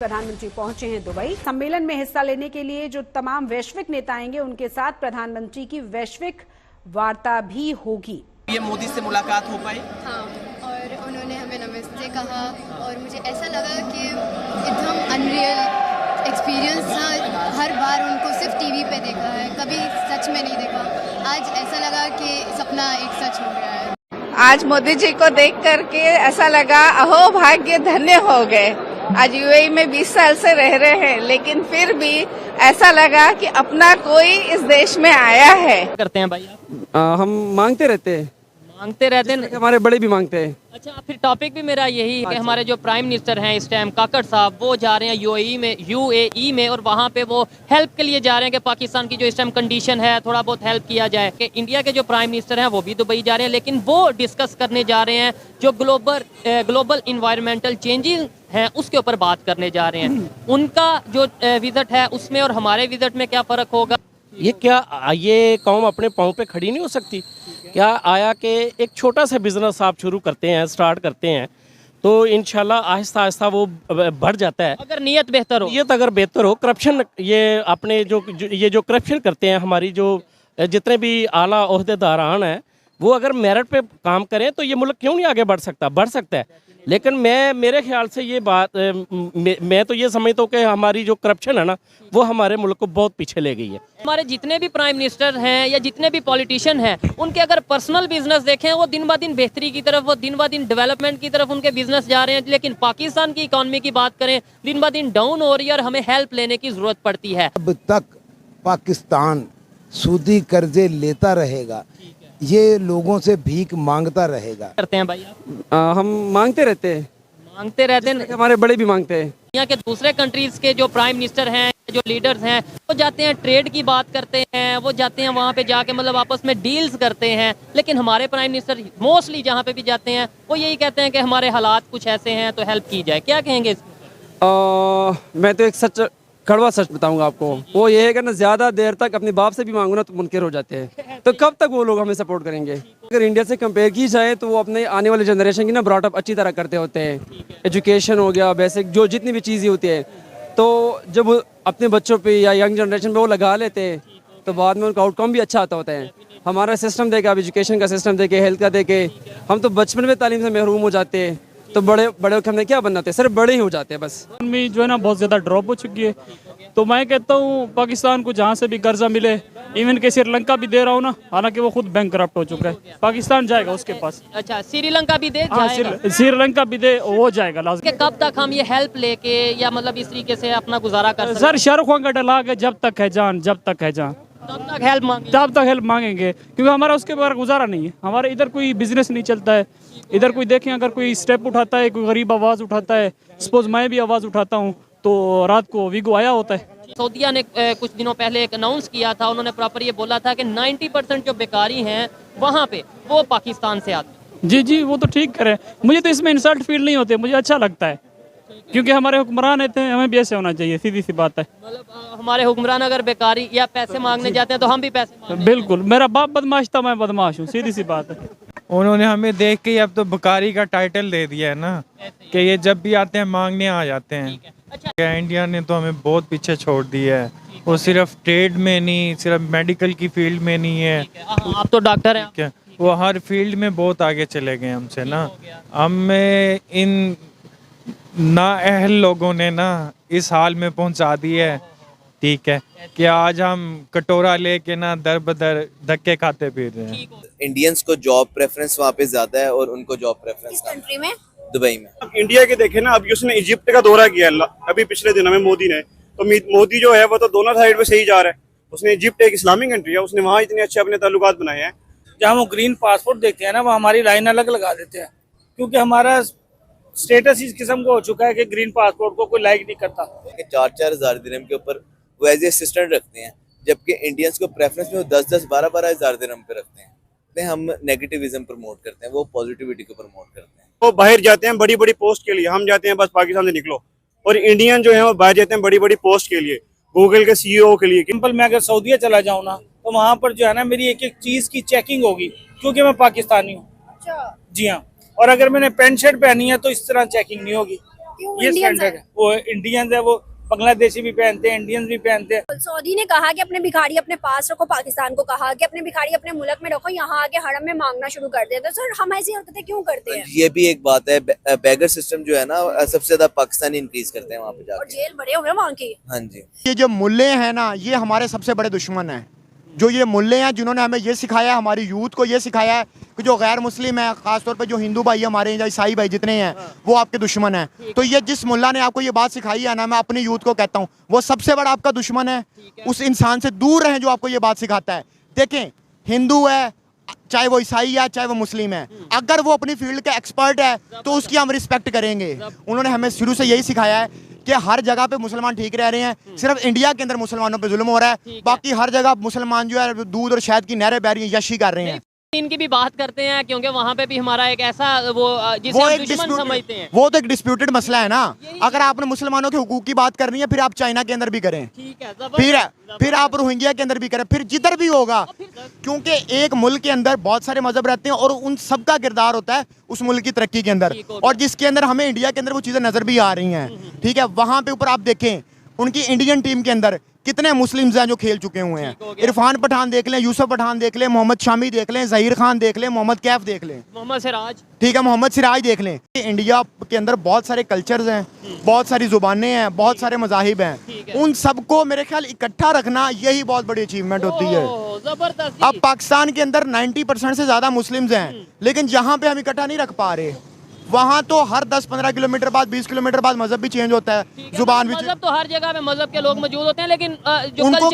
प्रधानमंत्री पहुंचे हैं दुबई। सम्मेलन में हिस्सा लेने के लिए जो तमाम वैश्विक नेता आएंगे उनके साथ प्रधानमंत्री की वैश्विक वार्ता भी होगी। ये मोदी से मुलाकात हो पाई? हाँ, और उन्होंने हमें नमस्ते कहा और मुझे ऐसा लगा कि एकदम अनरियल एक्सपीरियंस था। हर बार उनको सिर्फ टीवी पे देखा है, कभी सच में नहीं देखा। आज ऐसा लगा कि सपना एक सच हो गया है। आज मोदी जी को देख करके ऐसा लगा अहो भाग्य धन्य हो गए। आज यूएई में 20 साल से रह रहे हैं, लेकिन फिर भी ऐसा लगा कि अपना कोई इस देश में आया है। करते हैं भाई आप? हम मांगते रहते हैं। हमारे बड़े भी मांगते हैं। अच्छा, फिर टॉपिक भी मेरा यही है कि हमारे जो प्राइम मिनिस्टर हैं इस टाइम काकड़ साहब, वो जा रहे हैं यूएई में और वहाँ पे वो हेल्प के लिए जा रहे हैं कि पाकिस्तान की जो इस टाइम कंडीशन है थोड़ा बहुत हेल्प किया जाए। कि इंडिया के जो प्राइम मिनिस्टर हैं वो भी दुबई जा रहे हैं, लेकिन वो डिस्कस करने जा रहे हैं जो ग्लोबल इन्वायरमेंटल चेंजेस हैं उसके ऊपर बात करने जा रहे हैं। उनका जो विजिट है उसमें और हमारे विजिट में क्या फ़र्क होगा? ये कौम अपने पाँव पे खड़ी नहीं हो सकती क्या? आया कि एक छोटा सा बिजनेस आप शुरू करते हैं, स्टार्ट करते हैं, तो इंशाल्लाह आहिस्ता आहिस्ता वो बढ़ जाता है अगर नीयत बेहतर हो। नीयत अगर बेहतर हो। करप्शन, ये अपने जो करप्शन करते हैं हमारी जो जितने भी आला ओहदेदारान हैं, वो अगर मेरिट पे काम करें तो ये मुल्क क्यों नहीं आगे बढ़ सकता है। लेकिन मेरे ख्याल से ये बात मैं तो ये समझता हूँ कि हमारी जो करप्शन है ना, वो हमारे मुल्क को बहुत पीछे ले गई है। हमारे जितने भी प्राइम मिनिस्टर हैं या जितने भी पॉलिटिशियन हैं, उनके अगर पर्सनल बिजनेस देखें वो दिन ब दिन बेहतरी की तरफ, वो दिन ब दिन डेवलपमेंट की तरफ उनके बिजनेस जा रहे हैं। लेकिन पाकिस्तान की इकॉनमी की बात करें, दिन ब दिन डाउन हो रही है और हमें हेल्प लेने की जरूरत पड़ती है। अब तक पाकिस्तान सूदी कर्जे लेता रहेगा, ये लोगों से भीख मांगता रहेगा। करते हैं भाई आप? हम मांगते रहते हैं। हमारे बड़े भी मांगते हैं। यहाँ के दूसरे कंट्रीज के जो प्राइम मिनिस्टर हैं, जो लीडर्स हैं, वो जाते हैं ट्रेड की बात करते हैं, वो जाते हैं वहाँ पे जाके मतलब आपस में डील्स करते हैं। लेकिन हमारे प्राइम मिनिस्टर मोस्टली जहाँ पे भी जाते हैं वो यही कहते हैं कि हमारे हालात कुछ ऐसे हैं तो हेल्प की जाए। क्या कहेंगे इसमें? मैं तो एक कड़वा सच बताऊंगा आपको। वो ये है कि ना, ज्यादा देर तक अपने बाप से भी मांगो ना तो मुनकर हो जाते हैं। तो कब तक वो लोग हमें सपोर्ट करेंगे? अगर इंडिया से कंपेयर की जाए तो वो अपने आने वाले जनरेशन की ना ब्रॉटअप अच्छी तरह करते होते हैं। एजुकेशन हो गया, बेसिक जो जितनी भी चीज़ें होती है, तो जब वो अपने बच्चों पे या यंग जनरेशन पे वो लगा लेते हैं तो बाद में उनका आउटकम भी अच्छा आता होता है। हमारा सिस्टम देखे, अब एजुकेशन का सिस्टम देखे, हेल्थ का देखे, हम तो बचपन में तालीम से महरूम हो जाते हैं। तो बड़े होकर हमने क्या बनना होता है? सिर्फ बड़े ही हो जाते हैं बस। इकॉनमी जो है ना बहुत ज़्यादा ड्रॉप हो चुकी है। तो मैं कहता हूँ पाकिस्तान को जहाँ से भी कर्जा मिले, इवन के श्रीलंका भी दे रहा हूँ ना, हालांकि वो खुद बैंकरप्ट हो चुका है, पाकिस्तान जाएगा उसके पास। अच्छा, श्रीलंका भी दे जाएगा? श्रीलंका भी दे, वो जाएगा लाजमी। कब तक हम ये हेल्प लेके या मतलब इस तरीके से अपना गुजारा कर सकते? सर, शाहरुख खान का डायलॉग है, जब तक है जान तब तक हेल्प मांगेंगे, क्योंकि हमारा उसके बगैर गुजारा नहीं है। हमारे इधर कोई बिजनेस नहीं चलता है। इधर कोई देखें, अगर कोई स्टेप उठाता है, कोई गरीब आवाज़ उठाता है, सपोज मैं भी आवाज़ उठाता हूँ, तो रात को वीगो आया होता है। सऊदीया ने कुछ दिनों पहले एक अनाउंस किया था, उन्होंने प्रॉपर ये बोला था कि 90% जो बेकारी हैं वहाँ पे वो पाकिस्तान से आते हैं। जी, वो तो ठीक करे। मुझे तो इसमें इंसल्ट फील नहीं होते, मुझे अच्छा लगता है, क्योंकि हमारे हुक्मरान रहते हैं, हमें भी ऐसे होना चाहिए। सीधी सी बात है। मतलब हमारे हुक्मरान अगर बेकारी या पैसे मांगने जाते हैं तो हम भी पैसे मांगने। बिल्कुल, मेरा बाप बदमाश था, मैं बदमाश हूँ, सीधी सी बात है। उन्होंने हमें देख के अब तो बकारी का टाइटल दे दिया है ना, कि ये जब भी आते हैं मांगने आ जाते हैं। अच्छा, इंडिया ने तो हमें बहुत पीछे छोड़ दिया है। वो सिर्फ ट्रेड में नहीं, सिर्फ मेडिकल की फील्ड में नहीं है। आप तो डॉक्टर हैं क्या? वो हर फील्ड में बहुत आगे चले गए हमसे ना। हमें इन नाअहल लोगों ने ना इस हाल में पहुंचा दिया है, ठीक है, कि आज हम कटोरा लेके ना दर बदर धक्के खाते फिर रहे हैं। इंडियंस को जॉब प्रेफरेंस वहाँ पे ज्यादा है और उनको जॉब प्रेफरेंस कंट्री में, दुबई में। अब इंडिया के देखे ना, अभी उसने इजिप्ट का दौरा किया अभी पिछले दिनों में मोदी ने, तो मोदी जो है वो तो दोनों साइड में सही जा रहा है। उसने इजिप्ट एक इस्लामिक कंट्री है, उसने वहाँ इतने अच्छे अपने ताल्लुकात बनाए हैं। जहाँ वो ग्रीन पासपोर्ट देखते हैं ना, वो हमारी लाइन अलग लगा देते हैं, क्योंकि हमारा स्टेटस इस किस्म का हो चुका है कि ग्रीन पासपोर्ट को कोई लाइक नहीं करता। 4-4 हज़ार दिरहम के ऊपर वो एज ए असिस्टेंट रखते हैं, जबकि इंडियंस को प्रेफरेंस में 10-10, 12-12 हज़ार दिरहम पे रखते हैं। हम नेगेटिविज्म प्रमोट करते हैं, वो पॉजिटिविटी को प्रमोट करते हैं। वो बाहर जाते हैं बड़ी बड़ी पोस्ट के लिए, हम जाते हैं बस पाकिस्तान से निकलो। और इंडियन जो है वो बाहर जाते हैं बड़ी बड़ी पोस्ट के लिए, गूगल के सीईओ के लिए। सिंपल, मैं अगर सऊदीया चला जाऊँ ना, तो वहाँ पर जो है ना मेरी एक एक चीज की चेकिंग होगी, क्योंकि मैं पाकिस्तानी हूँ। जी हाँ, और अगर मैंने पैंट शर्ट पहनी है तो इस तरह चेकिंग नहीं होगी। ये स्टैंडर्ड है। वो इंडियंस है, वो बांग्लादेशी भी पहनते हैं, इंडियंस भी पहनते हैं। सऊदी ने कहा कि अपने भिखारी अपने पास रखो, पाकिस्तान को कहा कि अपने भिखारी अपने मुल्क में रखो, यहाँ आके हड़म में मांगना शुरू कर देते हैं। तो सर हम ऐसी हरकतें क्यों करते हैं? ये भी एक बात है, बैगर सिस्टम जो है ना सबसे ज्यादा पाकिस्तानी इंक्रीज करते हैं वहाँ पे जाके। और जेल बड़े हुए वहाँ की। हाँ जी, ये जो मुल्ले हैं ना, ये हमारे सबसे बड़े दुश्मन हैं। जो ये मुल्ले हैं जिन्होंने हमें ये सिखाया है, हमारी यूथ को ये सिखाया है कि जो गैर मुस्लिम है, खासतौर पे जो हिंदू भाई हमारे या ईसाई भाई जितने हैं, वो आपके दुश्मन हैं। तो ये जिस मुल्ला ने आपको ये बात सिखाई है ना, मैं अपनी यूथ को कहता हूँ वो सबसे बड़ा आपका दुश्मन है। उस इंसान से दूर रहें जो आपको ये बात सिखाता है। देखें, हिंदू है, चाहे वो ईसाई है, चाहे वो मुस्लिम है, अगर वो अपनी फील्ड का एक्सपर्ट है तो उसकी हम रिस्पेक्ट करेंगे। उन्होंने हमें शुरू से यही सिखाया है कि हर जगह पे मुसलमान ठीक रह रहे हैं, सिर्फ इंडिया के अंदर मुसलमानों पे जुल्म हो रहा है, बाकी हर जगह मुसलमान जो है दूध और शहद की नहरें बह रही हैं, यशी कर रहे हैं। इनकी भी बात करते हैं क्योंकि वहाँ पे भी हमारा एक ऐसा जिसे हम दुश्मन समझते हैं। वो तो एक डिस्प्यूटेड मसला है ना। अगर आपने मुसलमानों के हुकूक की बात करनी है, फिर आप चाइना के अंदर भी करें, ठीक है, फिर आप रोहिंग्या के अंदर भी करें, फिर जिधर भी होगा, क्योंकि एक मुल्क के अंदर बहुत सारे मजहब रहते हैं और उन सबका किरदार होता है उस मुल्क की तरक्की के अंदर। और जिसके अंदर हमें इंडिया के अंदर वो चीज़ें नजर भी आ रही हैं, ठीक है, वहाँ पे ऊपर आप देखें उनकी इंडियन टीम के अंदर कितने मुस्लिम्स हैं जो खेल चुके हुए हैं। इरफान पठान देख लें, यूसुफ पठान देख लें, मोहम्मद शामी देख लें, जहीर खान देख लें, मोहम्मद कैफ देख लें, मोहम्मद सिराज, ठीक है, मोहम्मद सिराज देख लें। इंडिया के अंदर बहुत सारे कल्चर्स हैं, बहुत सारी जुबानें हैं, बहुत सारे मजाहिब हैं, उन सबको मेरे ख्याल इकट्ठा रखना यही बहुत बड़ी अचीवमेंट होती है। अब पाकिस्तान के अंदर 90% से ज़्यादा मुस्लिम्स हैं, लेकिन जहाँ पे हम इकट्ठा नहीं रख पा रहे, वहाँ तो हर 10-15 किलोमीटर बाद, 20 किलोमीटर बाद मजहब भी चेंज होता है, जुबान भी। मजहब तो हर जगह पे मजहब के लोग मौजूद होते हैं, लेकिन जो उनको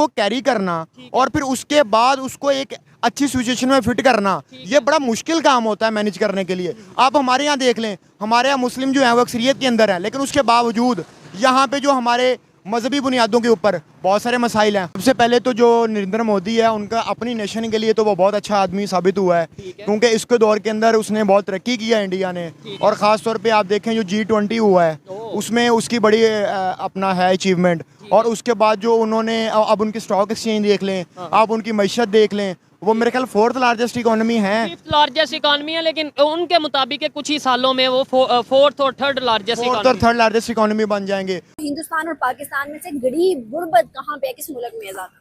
कैरी करना और फिर उसके बाद उसको एक अच्छी सिचुएशन में फिट करना, ये बड़ा मुश्किल काम होता है मैनेज करने के लिए। आप हमारे यहाँ देख लें, हमारे यहाँ मुस्लिम जो है वो अक्सरियत के अंदर है, लेकिन उसके बावजूद यहाँ पे जो हमारे मजहबी बुनियादों के ऊपर बहुत सारे मसाइल हैं। सबसे पहले तो जो नरेंद्र मोदी है, उनका अपनी नेशन के लिए तो वो बहुत अच्छा आदमी साबित हुआ है, क्योंकि इसके दौर के अंदर उसने बहुत तरक्की किया इंडिया ने। और ख़ास तौर पे आप देखें जो G20 हुआ है, उसमें उसकी बड़ी अपना है अचीवमेंट। और उसके बाद जो उन्होंने अब उनकी स्टॉक एक्सचेंज देख लें, आप उनकी मईशत देख लें, वो मेरे ख्याल 4th लार्जेस्ट इकोनॉमी है, 5th लार्जेस्ट इकोनॉमी है, लेकिन उनके मुताबिक कुछ ही सालों में वो 4th और 3rd लार्जेस्ट इकोनॉमी बन जाएंगे। हिंदुस्तान और पाकिस्तान में से गरीब गुर्बत कहाँ पे है, किस मुल्क में है ज्यादा?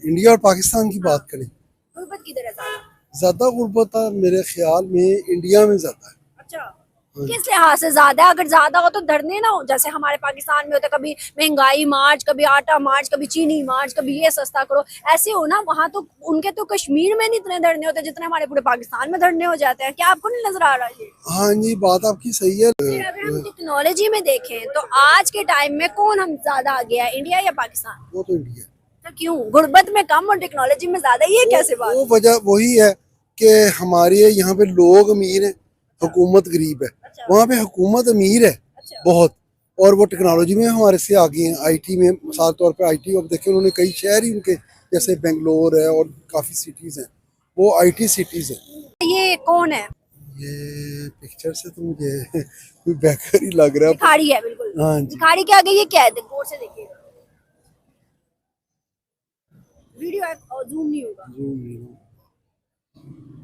इंडिया और पाकिस्तान की बात करें, गुर्बत किधर है ज्यादा? ज्यादा गुर्बत मेरे ख्याल में इंडिया में ज्यादा है। अच्छा, किस लिहाज से ज्यादा है? अगर ज्यादा हो तो धरने ना हो, जैसे हमारे पाकिस्तान में होता है, कभी महंगाई मार्च, कभी आटा मार्च, कभी चीनी मार्च, कभी ये सस्ता करो, ऐसे हो ना। वहाँ तो उनके तो कश्मीर में नहीं इतने धरने होते जितने हमारे पूरे पाकिस्तान में धरने हो जाते हैं। क्या आपको नहीं नजर आ रहा है? हाँ जी, बात आपकी सही है। अगर हम टेक्नोलॉजी में देखें तो आज के टाइम में कौन हम ज्यादा आगे है, इंडिया या पाकिस्तान? वो तो इंडिया। तो क्यों? गुर्बत में कम और टेक्नोलॉजी में ज्यादा, ये कैसे बात? वो वजह वही है कि हमारे यहाँ पे लोग अमीर हैं, हुकूमत गरीब है। वहाँ पे हुकूमत अमीर है बहुत, और वो टेक्नोलॉजी में हमारे से आगे हैं। आईटी में मिसाल तौर पे आईटी अब देखिए, उन्होंने कई शहर ही उनके, जैसे बेंगलोर है और काफ़ी सिटीज़ हैं, वो आईटी सिटीज़ हैं। ये कौन है? ये पिक्चर से तो मुझे कोई बैकर ही लग रहा है। भिखारी है बिल्कुल। हाँ जी, भिखारी के आगे ये क्या है? गौर से देखिए, वीडियो है, जूम नहीं होगा।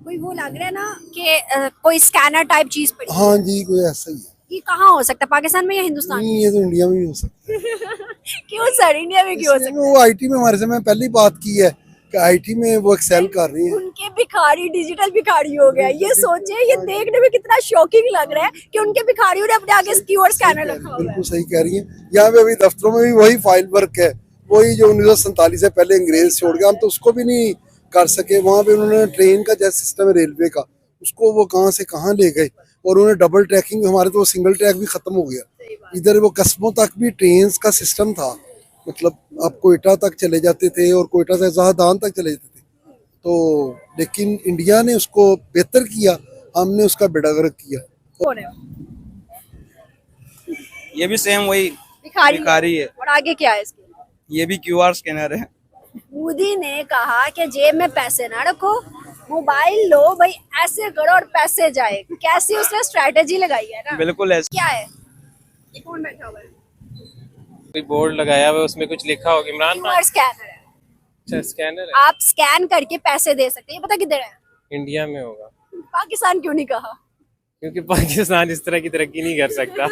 कोई वो लग रहा है ना कि कोई स्कैनर टाइप चीज पड़ी। हाँ जी, कोई ऐसा ही है। ये कहाँ हो सकता है, पाकिस्तान में या हिंदुस्तान में? ये तो इंडिया में भी हो सकता है। क्यों सर, इंडिया में क्यों हो सकता है? वो आईटी में हमारे से मैं पहले ही बात की है कि आईटी में वो एक्सेल कर रही है। उनके भिखारी डिजिटल भिखारी हो गया। ये सोचे, ये देखने में कितना शॉकिंग लग रहा है कि उनके भिखारियों ने अपने आगे क्यूआर स्कैनर रखा हुआ है। बिल्कुल सही कह रही है। यहाँ पे अभी दफ्तरों में भी वही फाइल वर्क है, वही जो 1947 से पहले अंग्रेज छोड़ गया, हम तो उसको भी नहीं कर सके। वहाँ पे उन्होंने ट्रेन का जैसा सिस्टम है रेलवे का, उसको वो कहाँ से कहाँ ले गए, और उन्होंने डबल ट्रैकिंग, हमारे तो सिंगल ट्रैक भी खत्म हो गया। इधर वो कस्बों तक भी ट्रेन का सिस्टम था, मतलब आप कोयटा तक चले जाते थे और कोयटा से जहादान तक चले जाते थे। तो लेकिन इंडिया ने उसको बेहतर किया, हमने उसका बेड़ा गर्क किया। कौन है? ये भी सेम वही भिखारी है। और आगे क्या है इसके? ये भी क्यूआर स्कैनर है। मोदी ने कहा कि जेब में पैसे ना रखो, मोबाइल लो भाई, ऐसे करो और पैसे जाए। कैसी उसने स्ट्रेटेजी लगाई है ना। बिल्कुल ऐसे। क्या है? ये कौन बैठा हुआ है? कोई बोर्ड लगाया हुआ है, उसमें कुछ लिखा होगा। इमरान खान। स्कैनर है। अच्छा, स्कैनर है। आप स्कैन करके पैसे दे सकते हैं। ये पता किधर है? इंडिया में होगा। पाकिस्तान क्यों नहीं कहा? क्योंकि पाकिस्तान इस तरह की तरक्की नहीं कर सकता।